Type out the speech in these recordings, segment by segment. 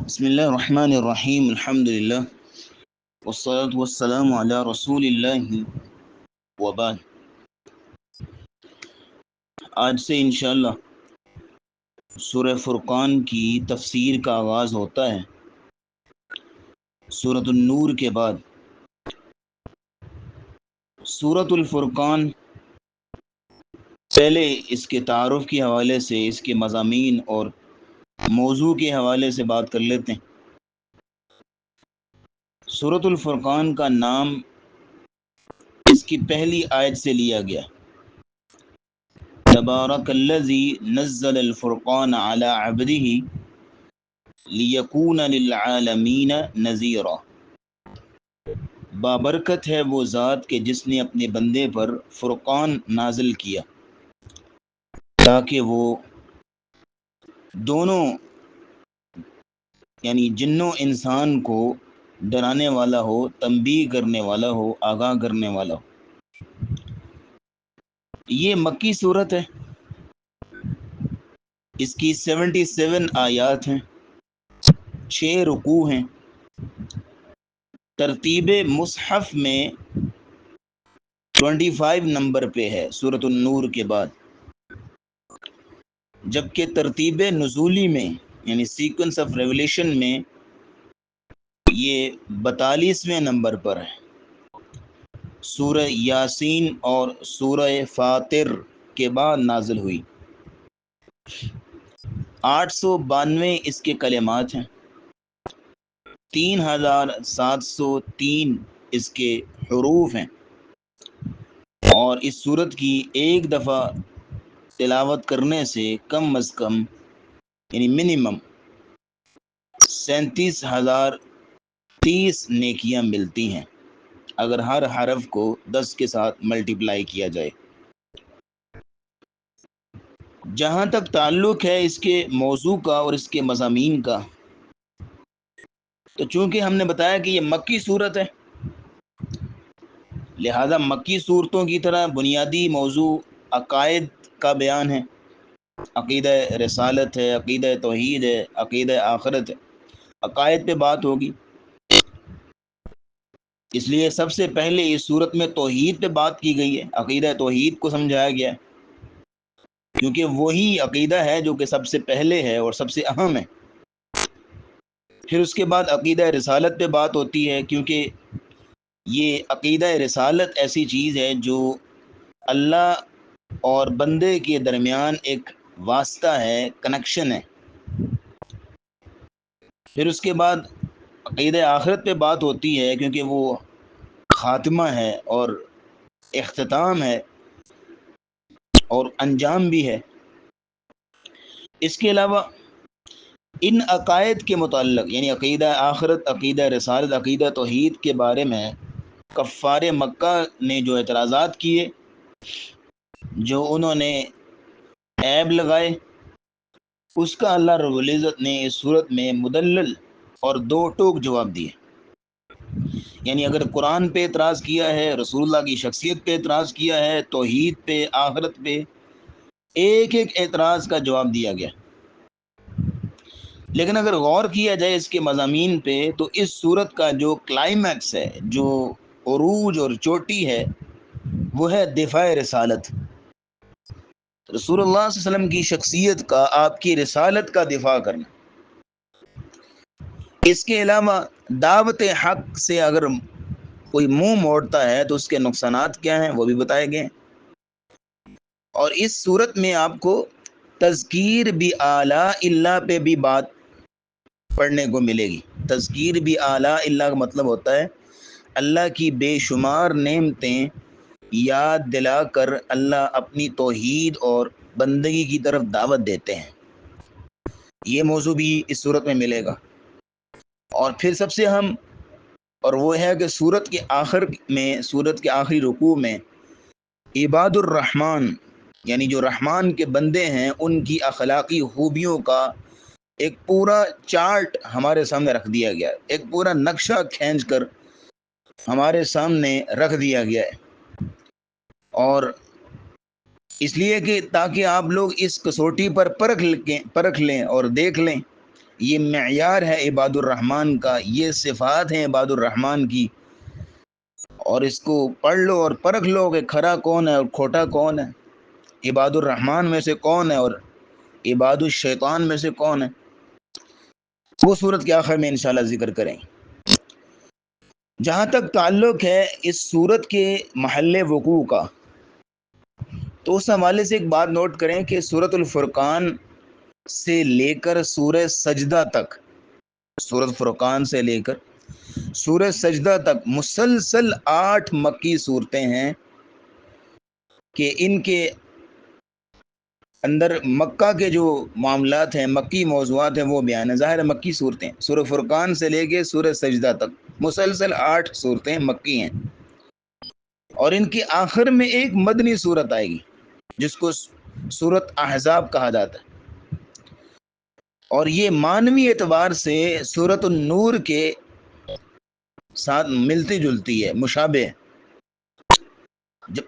بسم اللہ الرحمن الرحیم الحمدللہ والصلاة والسلام علی رسول اللہ وبعد۔ آج سے انشاءاللہ سورہ فرقان کی تفسیر کا آغاز ہوتا ہے۔ سورۃ النور کے بعد سورۃ الفرقان، پہلے اس کے تعارف کے حوالے سے، اس کے مضامین اور موضوع کے حوالے سے بات کر لیتے ہیں۔ سورۃ الفرقان کا نام اس کی پہلی آیت سے لیا گیا۔ تبارک الذی نزل الفرقان علی عبدہ لیکون للعالمین نذیرا۔ بابرکت ہے وہ ذات کہ جس نے اپنے بندے پر فرقان نازل کیا تاکہ وہ دونوں یعنی جن و انسان کو ڈرانے والا ہو، تنبیہ کرنے والا ہو، آگاہ کرنے والا ہو۔ یہ مکی صورت ہے، اس کی 77 آیات ہیں، 6 رکوع ہیں۔ ترتیب مصحف میں 25 نمبر پہ ہے سورۃ النور کے بعد، جبکہ ترتیب نزولی میں یعنی سیکوینس آف ریولیشن میں یہ 42ویں نمبر پر ہے۔ سورہ یاسین اور سورہ فاطر کے بعد نازل ہوئی۔ 892 اس کے کلمات ہیں، 3703 اس کے حروف ہیں، اور اس سورت کی ایک دفعہ تلاوت کرنے سے کم از کم یعنی منیمم 37,030 نیکیاں ملتی ہیں اگر ہر حرف کو 10 کے ساتھ ملٹیپلائی کیا جائے۔ جہاں تک تعلق ہے اس کے موضوع کا اور اس کے مضامین کا، تو چونکہ ہم نے بتایا کہ یہ مکی صورت ہے، لہذا مکی صورتوں کی طرح بنیادی موضوع عقائد کا بیان ہے۔ عقیدہ رسالت ہے، عقیدہ توحید ہے، عقیدہ آخرت ہے، عقائد پہ بات ہوگی۔ اس لیے سب سے پہلے اس صورت میں توحید پہ بات کی گئی ہے، عقیدہ توحید کو سمجھایا گیا ہے، کیونکہ وہی عقیدہ ہے جو کہ سب سے پہلے ہے اور سب سے اہم ہے۔ پھر اس کے بعد عقیدہ رسالت پہ بات ہوتی ہے، کیونکہ یہ عقیدہ رسالت ایسی چیز ہے جو اللہ اور بندے کے درمیان ایک واسطہ ہے، کنیکشن ہے۔ پھر اس کے بعد عقیدہ آخرت پہ بات ہوتی ہے، کیونکہ وہ خاتمہ ہے اور اختتام ہے اور انجام بھی ہے۔ اس کے علاوہ ان عقائد کے متعلق یعنی عقیدہ آخرت، عقیدہ رسالت، عقیدہ توحید کے بارے میں کفار مکہ نے جو اعتراضات کیے، جو انہوں نے عیب لگائے، اس کا اللہ رب العزت نے اس صورت میں مدلل اور دو ٹوک جواب دیے۔ یعنی اگر قرآن پہ اعتراض کیا ہے، رسول اللہ کی شخصیت پہ اعتراض کیا ہے، توحید پہ، آخرت پہ، ایک ایک اعتراض کا جواب دیا گیا۔ لیکن اگر غور کیا جائے اس کے مضامین پہ، تو اس صورت کا جو کلائمیکس ہے، جو عروج اور چوٹی ہے، وہ ہے دفاع رسالت۔ رسول اللہ صلی اللہ علیہ وسلم کی شخصیت کا، آپ کی رسالت کا دفاع کرنا۔ اس کے علاوہ دعوت حق سے اگر کوئی منہ موڑتا ہے تو اس کے نقصانات کیا ہیں وہ بھی بتائے گئے ہیں۔ اور اس صورت میں آپ کو تذکیر بھی اعلیٰ اللہ پہ بھی بات پڑھنے کو ملے گی۔ تذکیر بھی اعلیٰ اللہ کا مطلب ہوتا ہے اللہ کی بے شمار نعمتیں یاد دلا کر اللہ اپنی توحید اور بندگی کی طرف دعوت دیتے ہیں، یہ موضوع بھی اس صورت میں ملے گا۔ اور پھر سب سے اہم اور وہ ہے کہ سورت کے آخر میں، سورت کے آخری رکوع میں عباد الرحمن یعنی جو رحمان کے بندے ہیں، ان کی اخلاقی خوبیوں کا ایک پورا چارٹ ہمارے سامنے رکھ دیا گیا ہے، ایک پورا نقشہ کھینچ کر ہمارے سامنے رکھ دیا گیا ہے۔ اور اس لیے کہ تاکہ آپ لوگ اس کسوٹی پر پرکھ لیں اور دیکھ لیں، یہ معیار ہے عباد الرحمن کا، یہ صفات ہیں عباد الرحمن کی، اور اس کو پڑھ لو اور پرکھ لو کہ کھرا کون ہے اور کھوٹا کون ہے، عباد الرحمن میں سے کون ہے اور عباد الشیطان میں سے کون ہے. وہ صورت کے آخر میں انشاءاللہ ذکر کریں. جہاں تک تعلق ہے اس صورت کے محل وقوع کا، تو اس حوالے سے ایک بات نوٹ کریں کہ سورۃ الفرقان سے لے کر سورہ سجدہ تک، سورۃ فرقان سے لے کر سورہ سجدہ تک مسلسل 8 مکی صورتیں ہیں کہ ان کے اندر مکہ کے جو معاملات ہیں، مکی موضوعات ہیں، وہ بیان ہے. ظاہر مکی صورتیں، سورہ فرقان سے لے کے سورہ سجدہ تک مسلسل 8 صورتیں مکی ہیں، اور ان کے آخر میں ایک مدنی صورت آئے گی جس کو سورۃ احزاب کہا جاتا ہے، اور یہ معنوی اعتبار سے سورۃ النور کے ساتھ ملتی جلتی ہے، مشابہ،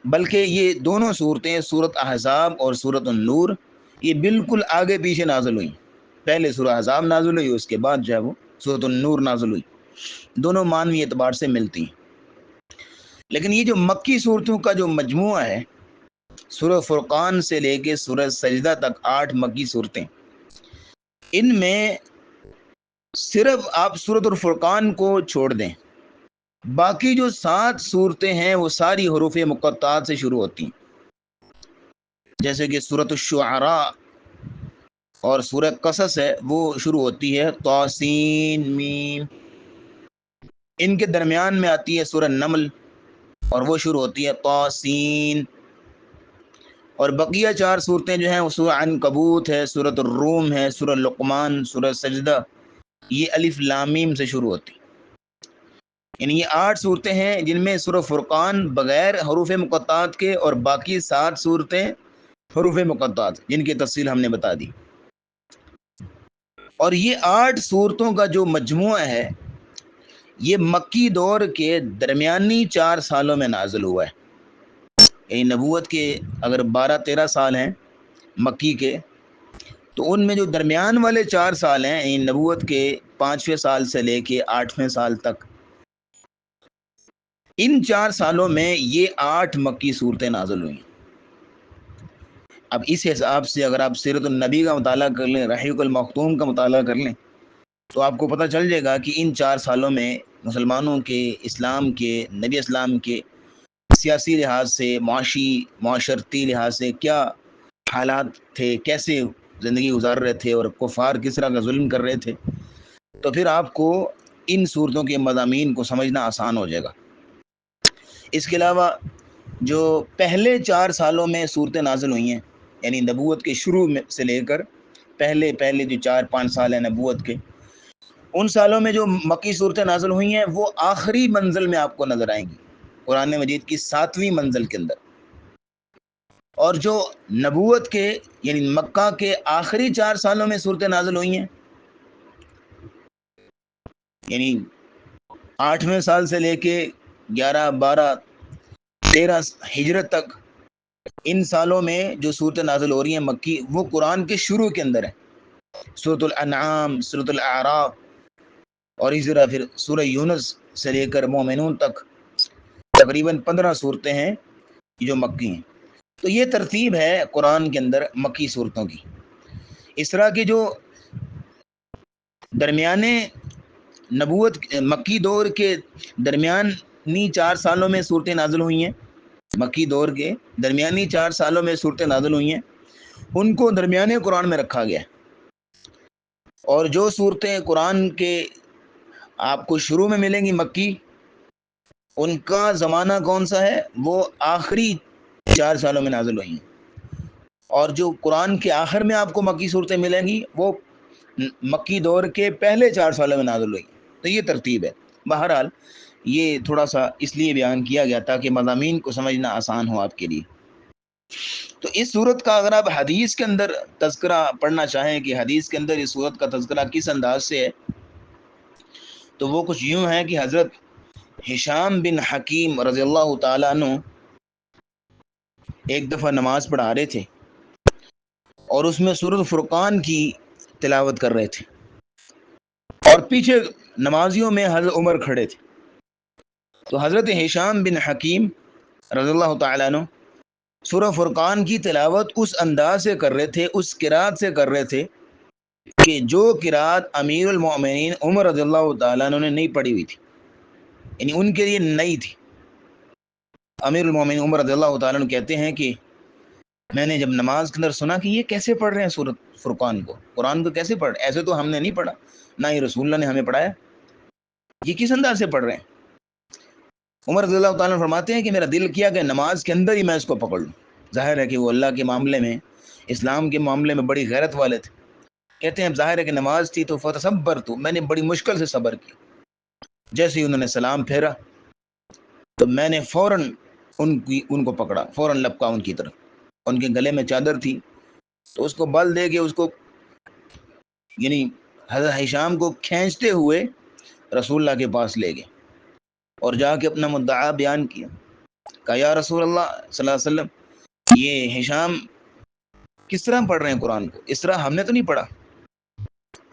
بلکہ یہ دونوں صورتیں سورۃ احزاب اور سورۃ النور یہ بالکل آگے پیچھے نازل ہوئی. پہلے سورہ احزاب نازل ہوئی، اس کے بعد جو ہے وہ سورۃ النور نازل ہوئی. دونوں معنوی اعتبار سے ملتی ہیں. لیکن یہ جو مکی صورتوں کا جو مجموعہ ہے، سورہ فرقان سے لے کے سورہ سجدہ تک 8 مکی صورتیں، ان میں صرف آپ سورۃ الفرقان کو چھوڑ دیں، باقی جو 7 صورتیں ہیں وہ ساری حروف مقطعات سے شروع ہوتی ہیں، جیسے کہ سورۃ الشعراء اور سورہ قصص ہے وہ شروع ہوتی ہے طاسین میم. ان کے درمیان میں آتی ہے سورہ نمل اور وہ شروع ہوتی ہے طاسین. اور بقیہ 4 صورتیں جو ہیں وہ سورہ عنکبوت ہے، سورۃ الروم ہے، سورہ لقمان، سورہ سجدہ، یہ الف لام میم سے شروع ہوتی. یعنی یہ 8 صورتیں ہیں جن میں سورہ فرقان بغیر حروف مقطعات کے، اور باقی 7 صورتیں حروف مقطعات جن کی تفصیل ہم نے بتا دی. اور یہ 8 صورتوں کا جو مجموعہ ہے یہ مکی دور کے درمیانی 4 سالوں میں نازل ہوا ہے. یعنی نبوت کے اگر 12-13 سال ہیں مکی کے، تو ان میں جو درمیان والے 4 سال ہیں، یعنی نبوت کے 5ویں سال سے لے کے 8ویں سال تک، ان 4 سالوں میں یہ 8 مکی صورتیں نازل ہوئی. اب اس حساب سے اگر آپ سیرت النبی کا مطالعہ کر لیں، رحیق المختوم کا مطالعہ کر لیں، تو آپ کو پتہ چل جائے گا کہ ان 4 سالوں میں مسلمانوں کے، اسلام کے، نبی اسلام کے سیاسی لحاظ سے، معاشرتی لحاظ سے کیا حالات تھے، کیسے زندگی گزار رہے تھے، اور کفار کس طرح کا ظلم کر رہے تھے. تو پھر آپ کو ان صورتوں کے مضامین کو سمجھنا آسان ہو جائے گا. اس کے علاوہ جو پہلے 4 سالوں میں صورتیں نازل ہوئی ہیں، یعنی نبوت کے شروع میں سے لے کر پہلے جو 4-5 سال ہیں نبوت کے، ان سالوں میں جو مکی صورتیں نازل ہوئی ہیں وہ آخری منزل میں آپ کو نظر آئیں گی، قرآن مجید کی 7ویں منزل کے اندر. اور جو نبوت کے یعنی مکہ کے آخری 4 سالوں میں صورتیں نازل ہوئی ہیں، یعنی 8ویں سال سے لے کے 11، 12، 13 ہجرت تک، ان سالوں میں جو صورتیں نازل ہو رہی ہیں مکی، وہ قرآن کے شروع کے اندر ہیں. سورۃ الانعام، سورۃ الاعراف، اور اسی طرح پھر سورہ یونس سے لے کر مومنون تک تقریباً 15 صورتیں ہیں جو مکی ہیں. تو یہ ترتیب ہے قرآن کے اندر مکی صورتوں کی. اس طرح کی جو درمیانے نبوت مکی دور کے درمیانی 4 سالوں میں صورتیں نازل ہوئی ہیں، مکی دور کے درمیانی 4 سالوں میں صورتیں نازل ہوئی ہیں، ان کو درمیانے قرآن میں رکھا گیا. اور جو صورتیں قرآن کے آپ کو شروع میں ملیں گی مکی، ان کا زمانہ کون سا ہے؟ وہ آخری 4 سالوں میں نازل ہوئی ہیں. اور جو قرآن کے آخر میں آپ کو مکی صورتیں ملیں گی وہ مکی دور کے پہلے 4 سالوں میں نازل ہوئی. تو یہ ترتیب ہے. بہرحال یہ تھوڑا سا اس لیے بیان کیا گیا تاکہ مضامین کو سمجھنا آسان ہو آپ کے لیے. تو اس صورت کا اگر آپ حدیث کے اندر تذکرہ پڑھنا چاہیں کہ حدیث کے اندر اس صورت کا تذکرہ کس انداز سے ہے، تو وہ کچھ یوں ہے کہ حضرت ہشام بن حکیم رضی اللہ تعالیٰ عنہ ایک دفعہ نماز پڑھا رہے تھے اور اس میں سورۃ فرقان کی تلاوت کر رہے تھے. اور پیچھے نمازیوں میں حضرت عمر کھڑے تھے. تو حضرت ہشام بن حکیم رضی اللہ تعالیٰ عنہ سورہ فرقان کی تلاوت اس انداز سے کر رہے تھے، اس قرات سے کر رہے تھے کہ جو قرات امیر المؤمنین عمر رضی اللہ تعالیٰ عنہ نے نہیں پڑھی ہوئی تھی، یعنی ان کے لیے نئی تھی. امیر المؤمنین عمر رضی اللہ تعالیٰ عنہ کہتے ہیں کہ میں نے جب نماز کے اندر سنا کہ یہ کیسے پڑھ رہے ہیں سورۃ فرقان کو، قرآن کو کیسے پڑھ رہے ہیں، ایسے تو ہم نے نہیں پڑھا، نہ ہی رسول اللہ نے ہمیں پڑھایا، یہ کس انداز سے پڑھ رہے ہیں. عمر رضی اللہ تعالیٰ عنہ فرماتے ہیں کہ میرا دل کیا کہ نماز کے اندر ہی میں اس کو پکڑ لوں. ظاہر ہے کہ وہ اللہ کے معاملے میں، اسلام کے معاملے میں بڑی غیرت والے تھے. کہتے ہیں ظاہر ہے کہ نماز تھی تو فتصبرت، میں نے بڑی مشکل سے صبر کیا. جیسے ہی انہوں نے سلام پھیرا تو میں نے فوراً ان کو پکڑا، فوراً لپکا ان کی طرف. ان کے گلے میں چادر تھی تو اس کو بل دے کے اس کو، یعنی حضرت ہشام کو کھینچتے ہوئے رسول اللہ کے پاس لے گئے اور جا کے اپنا مدعا بیان کیا. کہا یا رسول اللہ صلی اللہ علیہ وسلم، یہ ہشام کس طرح پڑھ رہے ہیں قرآن کو، اس طرح ہم نے تو نہیں پڑھا،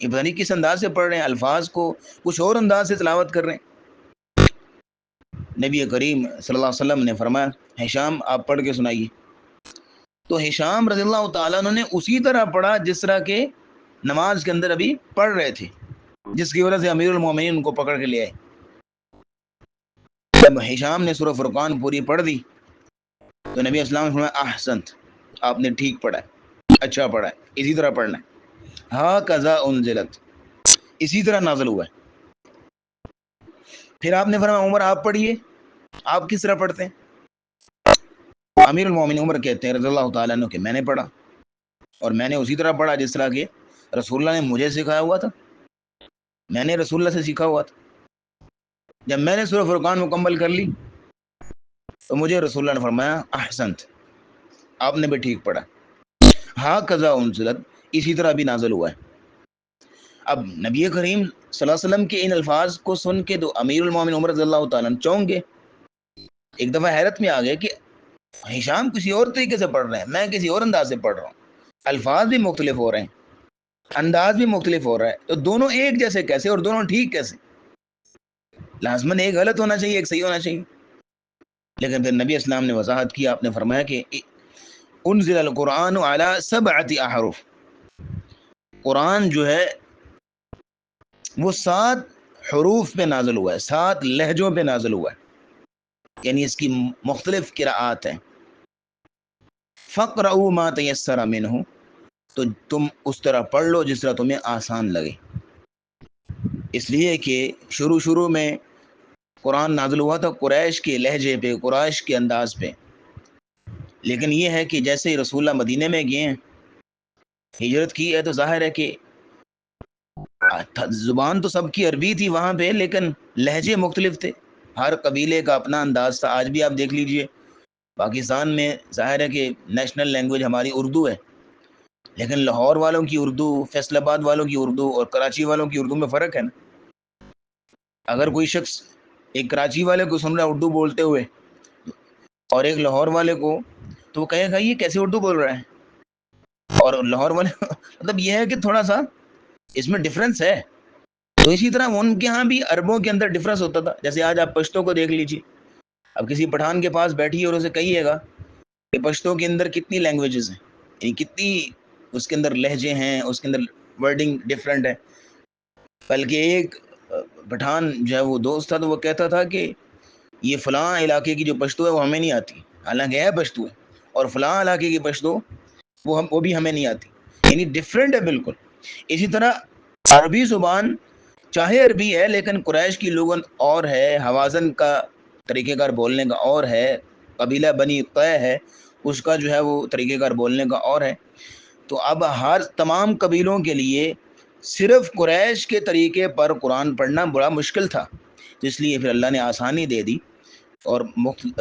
یہ پتہ نہیں کس انداز سے پڑھ رہے ہیں، الفاظ کو کچھ اور انداز سے تلاوت کر رہے ہیں. نبی کریم صلی اللہ علیہ وسلم نے فرمایا ہشام آپ پڑھ کے سنائیے. تو ہشام رضی اللہ تعالیٰ عنہ نے اسی طرح پڑھا جس طرح کے نماز کے اندر ابھی پڑھ رہے تھے، جس کی وجہ سے امیر المومنین ان کو پکڑ کے لے آئے. جب ہشام نے سورہ فرقان پوری پڑھ دی تو نبی اسلام نے فرمایا احسنت، آپ نے ٹھیک پڑھا ہے، اچھا پڑھا ہے، اسی طرح پڑھنا ہے. ہا کذا انزلت، اسی طرح نازل ہوا ہے. پھر آپ نے فرمایا عمر آپ پڑھیے، آپ کس طرح پڑھتے ہیں. امیر المومنین عمر کہتے ہیں رضی اللہ تعالیٰ عنہ کہ میں نے پڑھا اور میں نے اسی طرح پڑھا جس طرح کہ رسول اللہ نے مجھے سکھایا ہوا تھا، میں نے رسول اللہ سے سیکھا ہوا تھا. جب میں نے سورہ فرقان مکمل کر لی تو مجھے رسول اللہ نے فرمایا احسنت، آپ نے بھی ٹھیک پڑھا. ہاں قضا انزلت، اسی طرح بھی نازل ہوا ہے. اب نبی کریم صلی اللہ علیہ وسلم کے ان الفاظ کو سن کے تو امیر المومنین عمر رضی اللہ تعالیٰ چونک گئے، ایک دفعہ حیرت میں آ گئے کہ ہشام کسی اور طریقے سے پڑھ رہے ہیں، میں کسی اور انداز سے پڑھ رہا ہوں، الفاظ بھی مختلف ہو رہے ہیں، انداز بھی مختلف ہو رہا ہے، تو دونوں ایک جیسے کیسے اور دونوں ٹھیک کیسے؟ لازماً ایک غلط ہونا چاہیے، ایک صحیح ہونا چاہیے. لیکن پھر نبی اسلام نے وضاحت کی، آپ نے فرمایا کہ انزل القرآن علی 7 احرف، قرآن جو ہے وہ 7 حروف پہ نازل ہوا ہے، 7 لہجوں پہ نازل ہوا ہے، یعنی اس کی مختلف قراءات ہیں. فقرؤوا ما تیسر منہ، تو تم اس طرح پڑھ لو جس طرح تمہیں آسان لگے. اس لیے کہ شروع میں قرآن نازل ہوا تھا قریش کے لہجے پہ، قریش کے انداز پہ، لیکن یہ ہے کہ جیسے رسول اللہ مدینے میں گئے ہیں، ہجرت کی ہے، تو ظاہر ہے کہ زبان تو سب کی عربی تھی وہاں پہ، لیکن لہجے مختلف تھے، ہر قبیلے کا اپنا انداز تھا. آج بھی آپ دیکھ لیجئے پاکستان میں ظاہر ہے کہ نیشنل لینگویج ہماری اردو ہے، لیکن لاہور والوں کی اردو، فیصل آباد والوں کی اردو اور کراچی والوں کی اردو میں فرق ہے نا. اگر کوئی شخص ایک کراچی والے کو سن رہا ہے اردو بولتے ہوئے اور ایک لاہور والے کو، تو وہ کہے گا یہ کیسے اردو بول رہا ہے. اور لاہور والے مطلب یہ ہے کہ تھوڑا سا اس میں ڈفرنس ہے. تو اسی طرح ان کے ہاں بھی عربوں کے اندر ڈفرنس ہوتا تھا. جیسے آج آپ پشتو کو دیکھ لیجیے، اب کسی پٹھان کے پاس بیٹھیے اور اسے کہیے گا کہ پشتو کے اندر کتنی لینگویجز ہیں، یعنی کتنی اس کے اندر لہجے ہیں، اس کے اندر ورڈنگ ڈفرینٹ ہے. بلکہ ایک پٹھان جو ہے وہ دوست تھا، تو وہ کہتا تھا کہ یہ فلاں علاقے کی جو پشتو ہے وہ ہمیں نہیں آتی، حالانکہ ہے پشتو ہے، اور فلاں علاقے کی پشتو وہ بھی ہمیں نہیں آتی، یعنی ڈفرینٹ ہے بالکل. اسی طرح عربی زبان چاہے عربی ہے لیکن قریش کی لغت اور ہے، حوازن کا طریقہ کار بولنے کا اور ہے، قبیلہ بنی قے ہے اس کا جو ہے وہ طریقہ کار بولنے کا اور ہے. تو اب ہر تمام قبیلوں کے لیے صرف قریش کے طریقے پر قرآن پڑھنا بڑا مشکل تھا، تو اس لیے پھر اللہ نے آسانی دے دی اور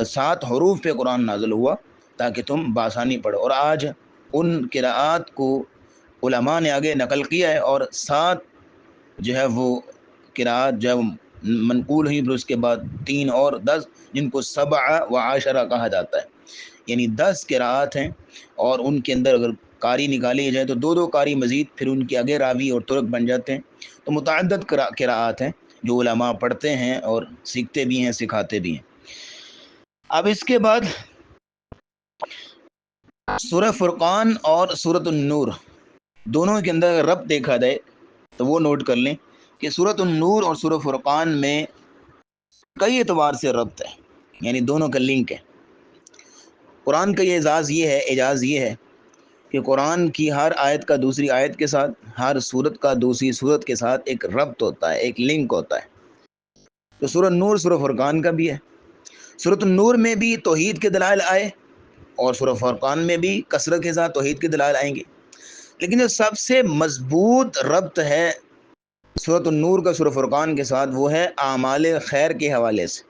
7 حروف پہ قرآن نازل ہوا تاکہ تم بآسانی پڑھو. اور آج ان قراءات کو علماء نے آگے نقل کیا ہے، اور 7 جو ہے وہ قراءات جو ہے منقول ہوئی، پھر اس کے بعد 3 اور 10 جن کو 7 و 10 کہا جاتا ہے، یعنی 10 قراءات ہیں. اور ان کے اندر اگر قاری نکالی جائے تو 2 قاری مزید پھر ان کے آگے راوی اور ترک بن جاتے ہیں. تو تو متعدد قراءات ہیں جو علماء پڑھتے ہیں اور سیکھتے بھی ہیں، سکھاتے بھی ہیں۔ اب اس کے بعد سورہ فرقان اور سورۃ النور دونوں کے اندر اگر ربط دیکھا جائے تو وہ نوٹ کر لیں کہ سورۃ النور اور سورہ فرقان میں کئی اعتبار سے ربط ہے، یعنی دونوں کا لنک ہے۔ قرآن کا یہ اعجاز یہ ہے کہ قرآن کی ہر آیت کا دوسری آیت کے ساتھ، ہر سورت کا دوسری سورت کے ساتھ ایک ربط ہوتا ہے، ایک لنک ہوتا ہے۔ تو سورۃ نور سورہ فرقان کا بھی ہے۔ سورۃ النور میں بھی توحید کے دلائل آئے اور سورہ فرقان میں بھی کثرت کے ساتھ توحید کے دلائل آئیں گے، لیکن جو سب سے مضبوط ربط ہے سورۃ النور کا سورہ فرقان کے ساتھ وہ ہے اعمال خیر کے حوالے سے،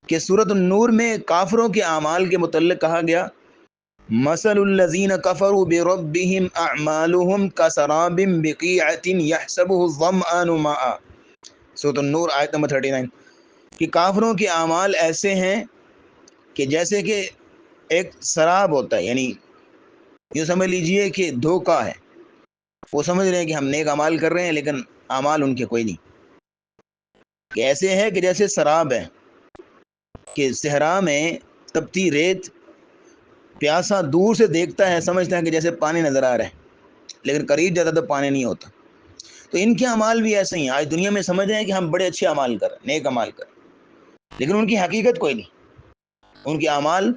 کہ سورۃ النور میں کافروں کے اعمال کے متعلق کہا گیا مثل الذین کفروا بربهم اعمالهم کسراب بقیعۃ یحسبه الظمآن ماء، سورۃ النور آیت نمبر 39، کہ کافروں کے اعمال ایسے ہیں کہ جیسے کہ ایک سراب ہوتا ہے، یعنی یہ سمجھ لیجئے کہ دھوکہ ہے، وہ سمجھ رہے ہیں کہ ہم نیک اعمال کر رہے ہیں لیکن اعمال ان کے کوئی نہیں، کہ ایسے ہے کہ جیسے سراب ہے، کہ صحرا میں تپتی ریت، پیاسا دور سے دیکھتا ہے سمجھتا ہے کہ جیسے پانی نظر آ رہا ہے لیکن قریب جاتا تو پانی نہیں ہوتا۔ تو ان کے اعمال بھی ایسے ہی ہیں، آج دنیا میں سمجھ رہے ہیں کہ ہم بڑے اچھے اعمال کر رہے ہیں، نیک اعمال کر رہے ہیں، لیکن ان کی حقیقت کوئی نہیں، ان کے اعمال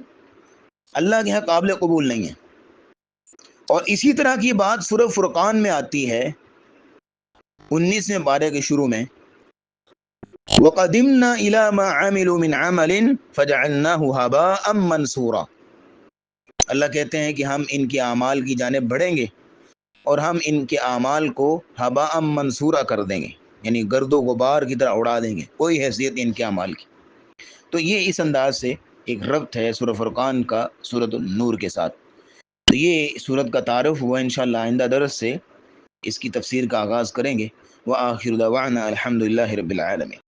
اللہ کے یہاں قابل قبول نہیں ہیں۔ اور اسی طرح کی بات سورہ فرقان میں آتی ہے 19ویں پارے کے شروع میں، وَقَدِمْنَا إِلَى مَا عَمِلُوا مِنْ عَمَلٍ فَجَعَلْنَاهُ هَبَاءً مَنْثُورًا، اللہ کہتے ہیں کہ ہم ان کے اعمال کی جانب بڑھیں گے اور ہم ان کے اعمال کو ہباء منصورا کر دیں گے، یعنی گرد و غبار کی طرح اڑا دیں گے، کوئی حیثیت ان کے اعمال کی۔ تو یہ اس انداز سے ایک ربط ہے سورہ فرقان کا سورۃ النور کے ساتھ۔ تو یہ سورت کا تعارف ہوا، انشاءاللہ آئندہ درس سے اس کی تفسیر کا آغاز کریں گے۔ وآخر دعوانا الحمد للہ رب العالمین۔